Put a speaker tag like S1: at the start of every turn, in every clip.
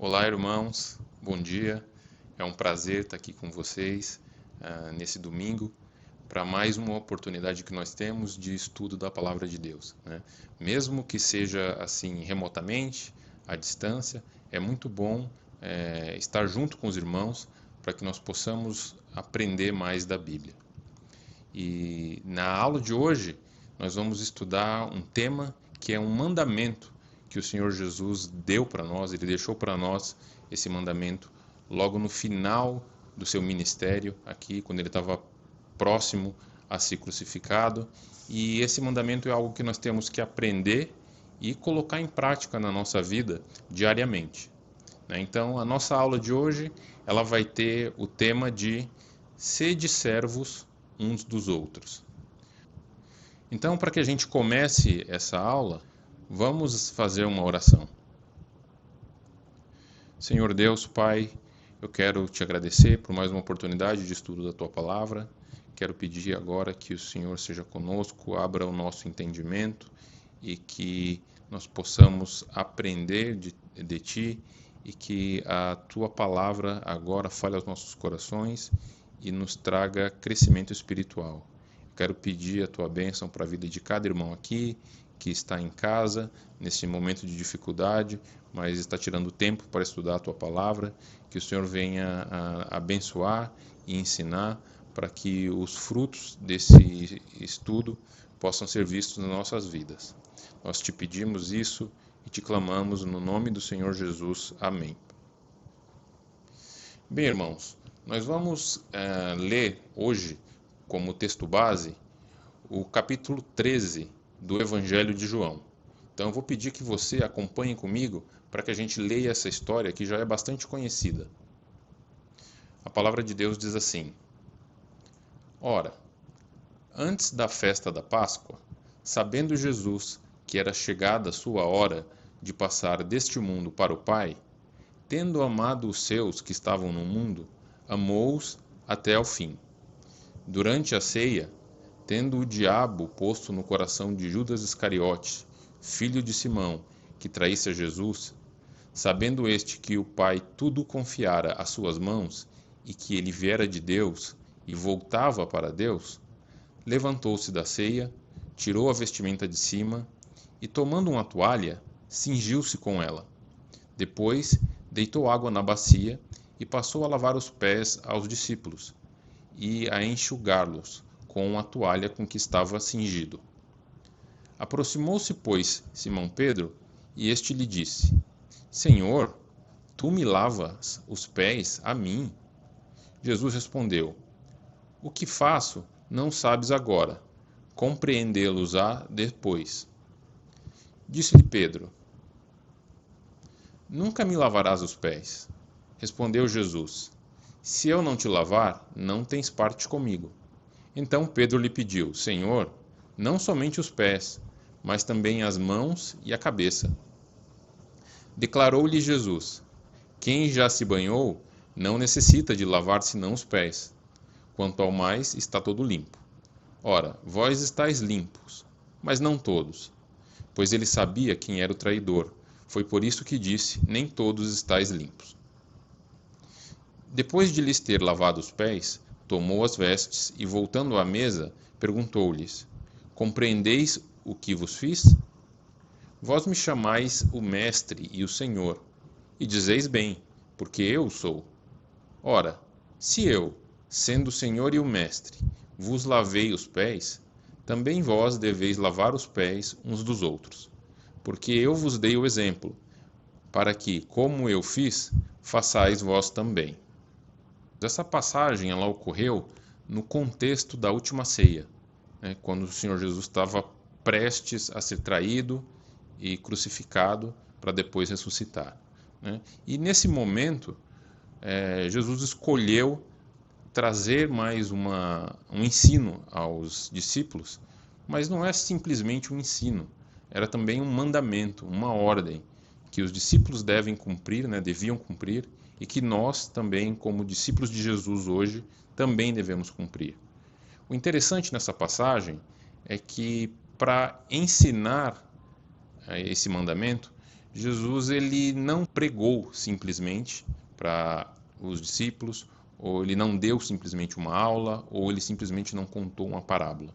S1: Olá, irmãos, bom dia. É um prazer estar aqui com vocês nesse domingo para mais uma oportunidade que nós temos de estudo da Palavra de Deus, né? Mesmo que seja assim remotamente, à distância, é muito bom estar junto com os irmãos para que nós possamos aprender mais da Bíblia. E na aula de hoje nós vamos estudar um tema que é um mandamento que o Senhor Jesus deu para nós, ele deixou para nós esse mandamento logo no final do seu ministério, aqui, quando ele estava próximo a ser crucificado. E esse mandamento é algo que nós temos que aprender e colocar em prática na nossa vida diariamente, né? Então, a nossa aula de hoje ela vai ter o tema de sede servos uns dos outros. Então, para que a gente comece essa aula, vamos fazer uma oração. Senhor Deus, Pai, eu quero te agradecer por mais uma oportunidade de estudo da Tua Palavra. Quero pedir agora que o Senhor seja conosco, abra o nosso entendimento e que nós possamos aprender de Ti e que a Tua Palavra agora fale aos nossos corações e nos traga crescimento espiritual. Quero pedir a Tua bênção para a vida de cada irmão aqui, que está em casa, nesse momento de dificuldade, mas está tirando tempo para estudar a Tua Palavra, que o Senhor venha a abençoar e ensinar para que os frutos desse estudo possam ser vistos nas nossas vidas. Nós te pedimos isso e te clamamos no nome do Senhor Jesus. Amém. Bem, irmãos, nós vamos ler hoje, como texto base, o capítulo 13 do Evangelho de João. Então eu vou pedir que você acompanhe comigo para que a gente leia essa história que já é bastante conhecida. A palavra de Deus diz assim: Ora, antes da festa da Páscoa, sabendo Jesus que era chegada a sua hora de passar deste mundo para o Pai, tendo amado os seus que estavam no mundo, amou-os até ao fim. Durante a ceia, tendo o diabo posto no coração de Judas Iscariote, filho de Simão, que traísse a Jesus, sabendo este que o Pai tudo confiara às suas mãos e que ele viera de Deus e voltava para Deus, levantou-se da ceia, tirou a vestimenta de cima e, tomando uma toalha, cingiu-se com ela. Depois, deitou água na bacia e passou a lavar os pés aos discípulos e a enxugá-los com a toalha com que estava cingido. Aproximou-se, pois, Simão Pedro, e este lhe disse: Senhor, tu me lavas os pés a mim? Jesus respondeu: O que faço não sabes agora, compreendê-los-á depois. Disse-lhe Pedro: Nunca me lavarás os pés. Respondeu Jesus: Se eu não te lavar, não tens parte comigo. Então Pedro lhe pediu: Senhor, não somente os pés, mas também as mãos e a cabeça. Declarou-lhe Jesus: Quem já se banhou não necessita de lavar senão os pés. Quanto ao mais, está todo limpo. Ora, vós estáis limpos, mas não todos. Pois ele sabia quem era o traidor. Foi por isso que disse: Nem todos estáis limpos. Depois de lhes ter lavado os pés, tomou as vestes e, voltando à mesa, perguntou-lhes: Compreendeis o que vos fiz? Vós me chamais o Mestre e o Senhor, e dizeis bem, porque eu sou. Ora, se eu, sendo o Senhor e o Mestre, vos lavei os pés, também vós deveis lavar os pés uns dos outros. Porque eu vos dei o exemplo, para que, como eu fiz, façais vós também. Essa passagem ela ocorreu no contexto da última ceia, né, quando o Senhor Jesus estava prestes a ser traído e crucificado para depois ressuscitar, né? E nesse momento, Jesus escolheu trazer mais um ensino aos discípulos, mas não é simplesmente um ensino, era também um mandamento, uma ordem que os discípulos devem cumprir, né, deviam cumprir, e que nós também, como discípulos de Jesus hoje, também devemos cumprir. O interessante nessa passagem é que, para ensinar esse mandamento, Jesus ele não pregou simplesmente para os discípulos, ou ele não deu simplesmente uma aula, ou ele simplesmente não contou uma parábola.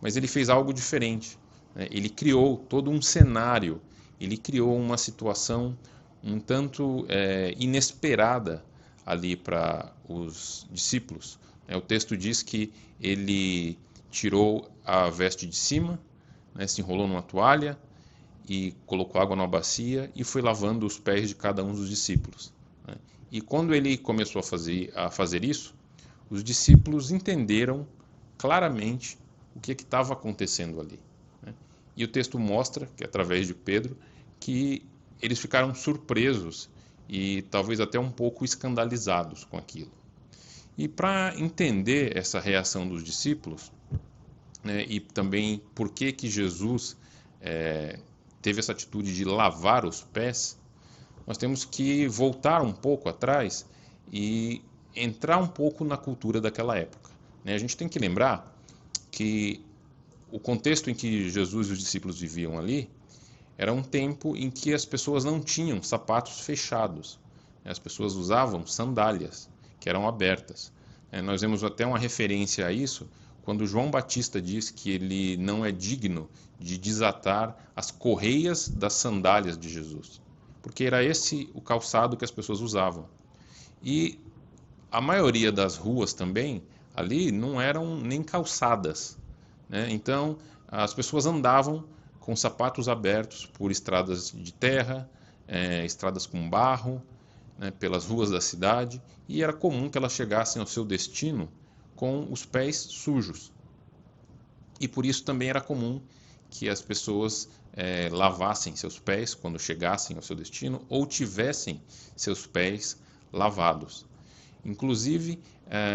S1: Mas ele fez algo diferente, né? Ele criou todo um cenário, ele criou uma situação um tanto inesperada ali para os discípulos. O texto diz que ele tirou a veste de cima, né, se enrolou numa toalha e colocou água numa bacia e foi lavando os pés de cada um dos discípulos, né? E quando ele começou a fazer isso, os discípulos entenderam claramente o que estava acontecendo ali, né? E o texto mostra, que através de Pedro, que eles ficaram surpresos e talvez até um pouco escandalizados com aquilo. E para entender essa reação dos discípulos, né, e também por que Jesus teve essa atitude de lavar os pés, nós temos que voltar um pouco atrás e entrar um pouco na cultura daquela época, né? A gente tem que lembrar que o contexto em que Jesus e os discípulos viviam ali era um tempo em que as pessoas não tinham sapatos fechados, né? As pessoas usavam sandálias, que eram abertas. Nós vemos até uma referência a isso quando João Batista diz que ele não é digno de desatar as correias das sandálias de Jesus, porque era esse o calçado que as pessoas usavam. E a maioria das ruas também ali não eram nem calçadas, né? Então as pessoas andavam com sapatos abertos por estradas de terra, estradas com barro, né, pelas ruas da cidade, e era comum que elas chegassem ao seu destino com os pés sujos. E por isso também era comum que as pessoas lavassem seus pés quando chegassem ao seu destino ou tivessem seus pés lavados. Inclusive,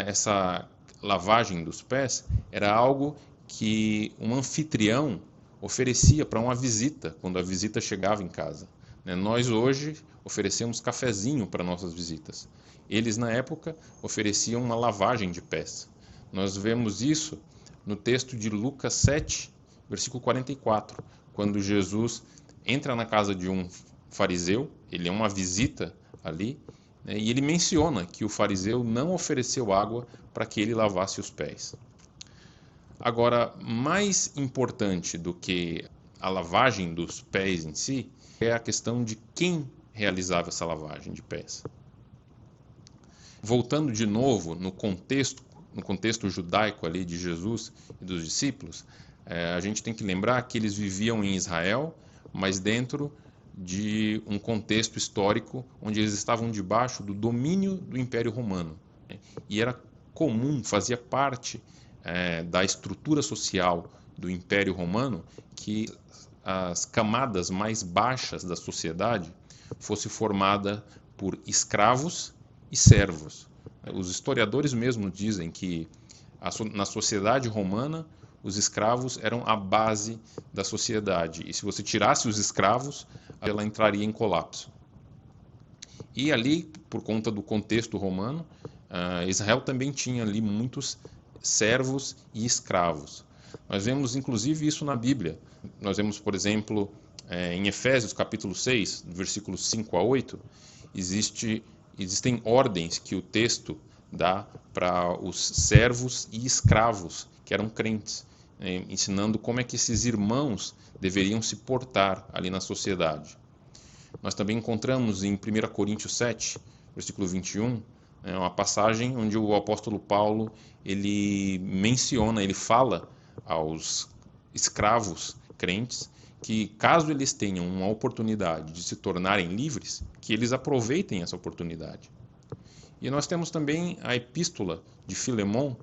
S1: essa lavagem dos pés era algo que um anfitrião oferecia para uma visita, quando a visita chegava em casa. Nós hoje oferecemos cafezinho para nossas visitas. Eles, na época, ofereciam uma lavagem de pés. Nós vemos isso no texto de Lucas 7, versículo 44, quando Jesus entra na casa de um fariseu, ele é uma visita ali, né, e ele menciona que o fariseu não ofereceu água para que ele lavasse os pés. Agora, mais importante do que a lavagem dos pés em si, é a questão de quem realizava essa lavagem de pés. Voltando de novo no contexto judaico ali de Jesus e dos discípulos, a gente tem que lembrar que eles viviam em Israel, mas dentro de um contexto histórico onde eles estavam debaixo do domínio do Império Romano, né? E era comum, fazia parte da estrutura social do Império Romano que as camadas mais baixas da sociedade fosse formada por escravos e servos. Os historiadores mesmo dizem que na sociedade romana os escravos eram a base da sociedade, e se você tirasse os escravos, ela entraria em colapso. E ali, por conta do contexto romano, Israel também tinha ali muitos servos e escravos. Nós vemos inclusive isso na Bíblia. Nós vemos, por exemplo, em Efésios capítulo 6, versículos 5 a 8, existem ordens que o texto dá para os servos e escravos que eram crentes, ensinando como é que esses irmãos deveriam se portar ali na sociedade. Nós também encontramos em 1 Coríntios 7, versículo 21, uma passagem onde o apóstolo Paulo ele menciona, ele fala aos escravos crentes que caso eles tenham uma oportunidade de se tornarem livres, que eles aproveitem essa oportunidade. E nós temos também a epístola de Filemon,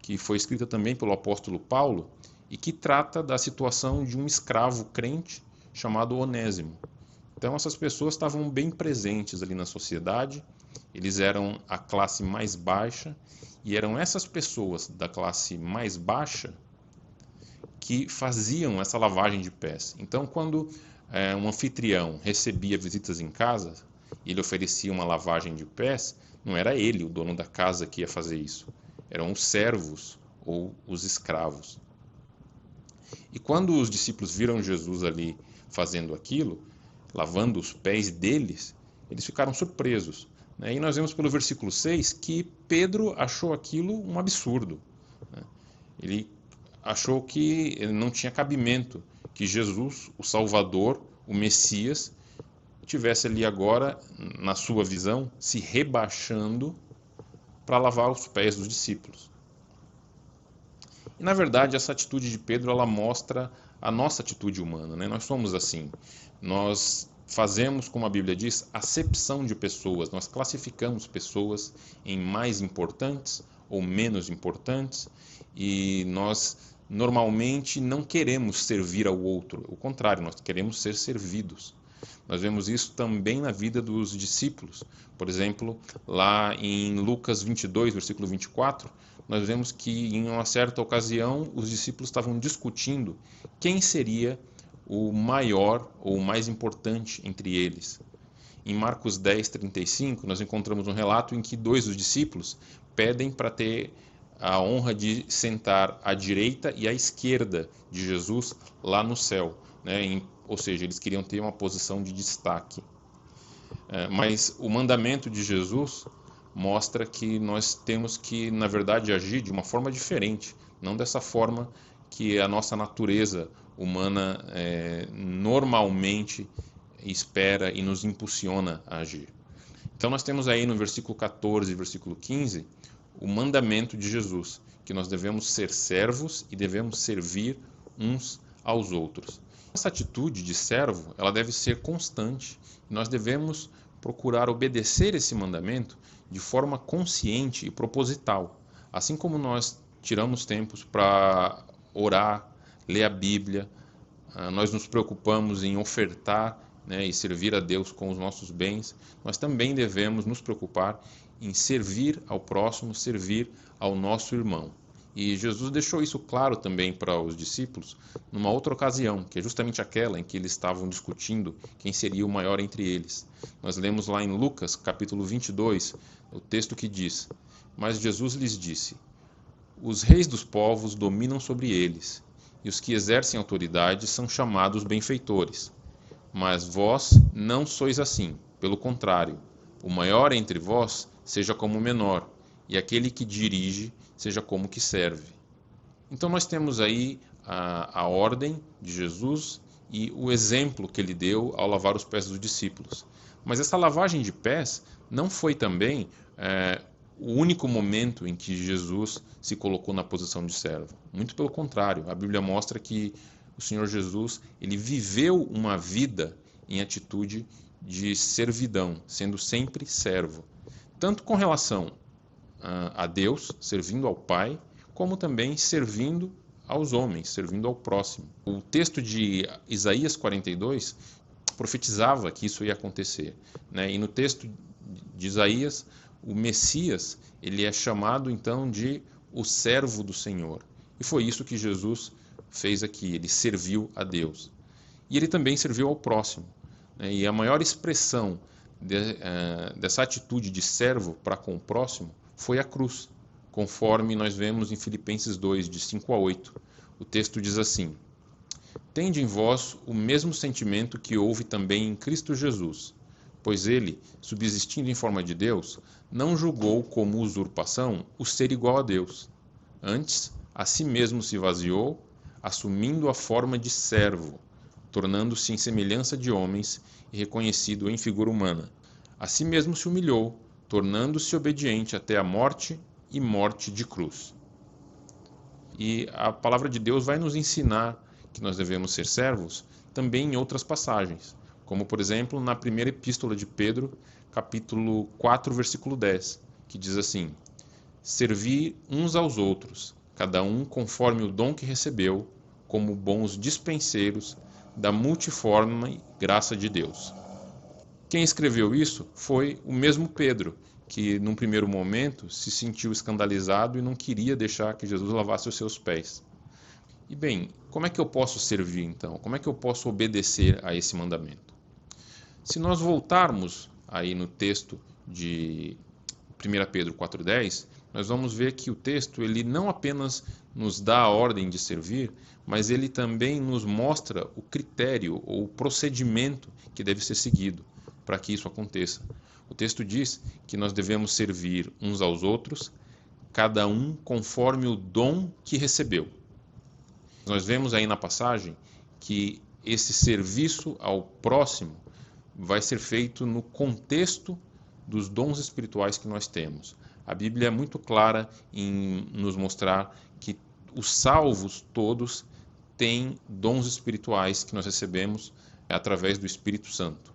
S1: que foi escrita também pelo apóstolo Paulo, e que trata da situação de um escravo crente chamado Onésimo. Então essas pessoas estavam bem presentes ali na sociedade, eles eram a classe mais baixa, e eram essas pessoas da classe mais baixa que faziam essa lavagem de pés. Então quando um anfitrião recebia visitas em casa, ele oferecia uma lavagem de pés, não era ele, o dono da casa, que ia fazer isso. Eram os servos ou os escravos. E quando os discípulos viram Jesus ali fazendo aquilo, lavando os pés deles, eles ficaram surpresos, né? E nós vemos pelo versículo 6 que Pedro achou aquilo um absurdo, né? Ele achou que não tinha cabimento que Jesus, o Salvador, o Messias, tivesse ali agora, na sua visão, se rebaixando para lavar os pés dos discípulos. E na verdade essa atitude de Pedro, ela mostra a nossa atitude humana, né? Nós somos assim, nós fazemos, como a Bíblia diz, acepção de pessoas, nós classificamos pessoas em mais importantes ou menos importantes, e nós normalmente não queremos servir ao outro, o contrário, nós queremos ser servidos. Nós vemos isso também na vida dos discípulos. Por exemplo, lá em Lucas 22, versículo 24, nós vemos que em uma certa ocasião os discípulos estavam discutindo quem seria o maior ou o mais importante entre eles. Em Marcos 10, 35, nós encontramos um relato em que dois dos discípulos pedem para ter a honra de sentar à direita e à esquerda de Jesus lá no céu, né? Ou seja, eles queriam ter uma posição de destaque. Mas o mandamento de Jesus mostra que nós temos que, na verdade, agir de uma forma diferente, não dessa forma que a nossa natureza humana normalmente espera e nos impulsiona a agir. Então nós temos aí no versículo 14 e versículo 15 o mandamento de Jesus, que nós devemos ser servos e devemos servir uns aos outros. Essa atitude de servo, ela deve ser constante. Nós devemos procurar obedecer esse mandamento de forma consciente e proposital. Assim como nós tiramos tempos para orar, ler a Bíblia, nós nos preocupamos em ofertar, né, e servir a Deus com os nossos bens, nós também devemos nos preocupar em servir ao próximo, servir ao nosso irmão. E Jesus deixou isso claro também para os discípulos numa outra ocasião, que é justamente aquela em que eles estavam discutindo quem seria o maior entre eles. Nós lemos lá em Lucas, capítulo 22, o texto que diz: "Mas Jesus lhes disse: os reis dos povos dominam sobre eles, e os que exercem autoridade são chamados benfeitores. Mas vós não sois assim, pelo contrário, o maior entre vós seja como o menor, e aquele que dirige seja como o que serve." Então nós temos aí a ordem de Jesus e o exemplo que ele deu ao lavar os pés dos discípulos. Mas essa lavagem de pés não foi também o único momento em que Jesus se colocou na posição de servo. Muito pelo contrário, a Bíblia mostra que o Senhor Jesus, ele viveu uma vida em atitude de servidão, sendo sempre servo. Tanto com relação a Deus, servindo ao Pai, como também servindo aos homens, servindo ao próximo. O texto de Isaías 42 profetizava que isso ia acontecer, né? E no texto de Isaías, o Messias, ele é chamado então de o servo do Senhor. E foi isso que Jesus fez aqui, ele serviu a Deus. E ele também serviu ao próximo, né? E a maior expressão dessa atitude de servo para com o próximo foi a cruz, conforme nós vemos em Filipenses 2, de 5 a 8. O texto diz assim: "Tende em vós o mesmo sentimento que houve também em Cristo Jesus, pois ele, subsistindo em forma de Deus, não julgou como usurpação o ser igual a Deus. Antes, a si mesmo se esvaziou, assumindo a forma de servo, tornando-se em semelhança de homens e reconhecido em figura humana. A si mesmo se humilhou, tornando-se obediente até a morte e morte de cruz." E a palavra de Deus vai nos ensinar que nós devemos ser servos também em outras passagens, como por exemplo na primeira epístola de Pedro, capítulo 4, versículo 10, que diz assim: "Servi uns aos outros, cada um conforme o dom que recebeu, como bons dispenseiros da multiforme graça de Deus." Quem escreveu isso foi o mesmo Pedro, que num primeiro momento se sentiu escandalizado e não queria deixar que Jesus lavasse os seus pés. E bem, como é que eu posso servir então? Como é que eu posso obedecer a esse mandamento? Se nós voltarmos aí no texto de 1 Pedro 4,10, nós vamos ver que o texto ele não apenas nos dá a ordem de servir, mas ele também nos mostra o critério ou o procedimento que deve ser seguido para que isso aconteça. O texto diz que nós devemos servir uns aos outros, cada um conforme o dom que recebeu. Nós vemos aí na passagem que esse serviço ao próximo vai ser feito no contexto dos dons espirituais que nós temos. A Bíblia é muito clara em nos mostrar que os salvos todos têm dons espirituais que nós recebemos através do Espírito Santo.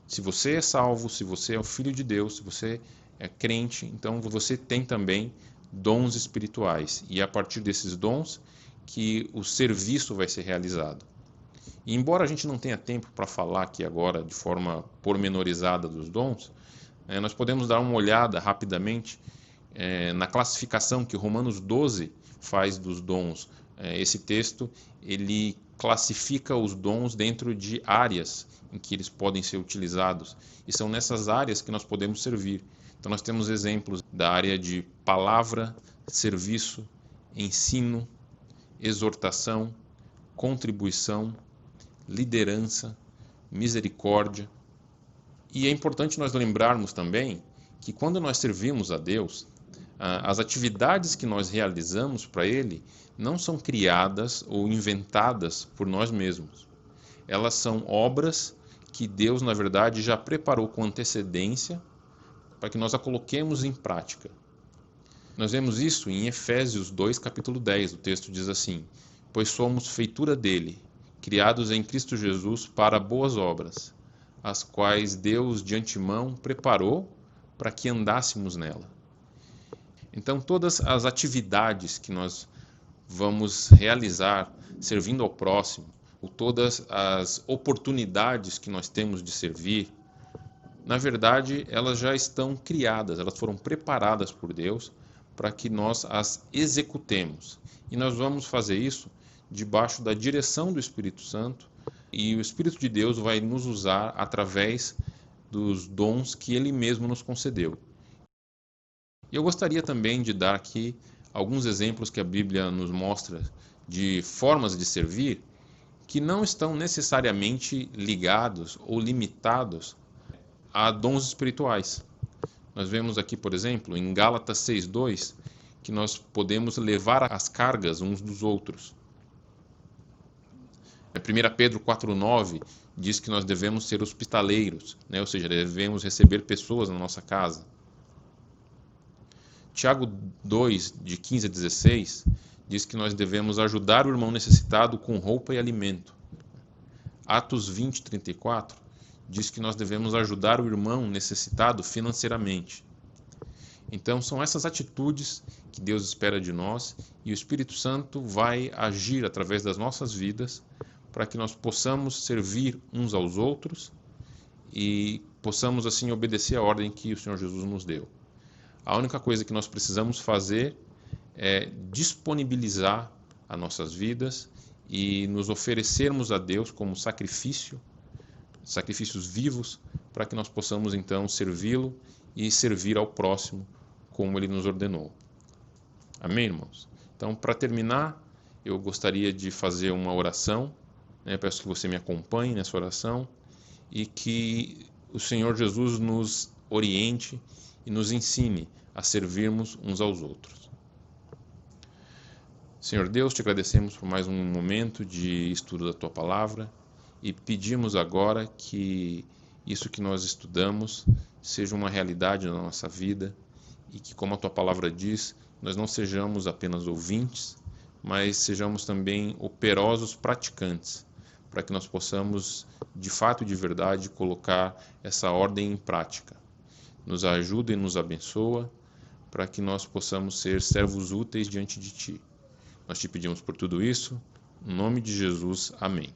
S1: Se você é salvo, se você é o filho de Deus, se você é crente, então você tem também dons espirituais. E é a partir desses dons que o serviço vai ser realizado. E embora a gente não tenha tempo para falar aqui agora de forma pormenorizada dos dons, nós podemos dar uma olhada rapidamente na classificação que Romanos 12 faz dos dons. Esse texto ele classifica os dons dentro de áreas em que eles podem ser utilizados, e são nessas áreas que nós podemos servir. Então nós temos exemplos da área de palavra, serviço, ensino, exortação, contribuição, liderança, misericórdia. E é importante nós lembrarmos também que quando nós servimos a Deus, as atividades que nós realizamos para Ele não são criadas ou inventadas por nós mesmos. Elas são obras que Deus, na verdade, já preparou com antecedência para que nós a coloquemos em prática. Nós vemos isso em Efésios 2, capítulo 10. O texto diz assim: pois somos feitura dele, criados em Cristo Jesus para boas obras, as quais Deus de antemão preparou para que andássemos nela. Então, todas as atividades que nós vamos realizar servindo ao próximo, ou todas as oportunidades que nós temos de servir, na verdade, elas já estão criadas, elas foram preparadas por Deus para que nós as executemos. E nós vamos fazer isso debaixo da direção do Espírito Santo, e o Espírito de Deus vai nos usar através dos dons que Ele mesmo nos concedeu. E eu gostaria também de dar aqui alguns exemplos que a Bíblia nos mostra de formas de servir que não estão necessariamente ligados ou limitados a dons espirituais. Nós vemos aqui, por exemplo, em Gálatas 6:2, que nós podemos levar as cargas uns dos outros. 1 Pedro 4:9 diz que nós devemos ser hospitaleiros, ou seja, devemos receber pessoas na nossa casa. Tiago 2, de 15 a 16, diz que nós devemos ajudar o irmão necessitado com roupa e alimento. Atos 20, 34, diz que nós devemos ajudar o irmão necessitado financeiramente. Então, são essas atitudes que Deus espera de nós, e o Espírito Santo vai agir através das nossas vidas para que nós possamos servir uns aos outros e possamos, assim, obedecer a ordem que o Senhor Jesus nos deu. A única coisa que nós precisamos fazer é disponibilizar as nossas vidas e nos oferecermos a Deus como sacrifícios vivos, para que nós possamos então servi-lo e servir ao próximo como ele nos ordenou. Amém, irmãos? Então, para terminar, eu gostaria de fazer uma oração, peço que você me acompanhe nessa oração e que o Senhor Jesus nos oriente e nos ensine a servirmos uns aos outros. Senhor Deus, te agradecemos por mais um momento de estudo da Tua Palavra e pedimos agora que isso que nós estudamos seja uma realidade na nossa vida e que, como a Tua Palavra diz, nós não sejamos apenas ouvintes, mas sejamos também operosos praticantes, para que nós possamos, de fato e de verdade, colocar essa ordem em prática. Nos ajuda e nos abençoa, para que nós possamos ser servos úteis diante de Ti. Nós te pedimos por tudo isso, em nome de Jesus. Amém.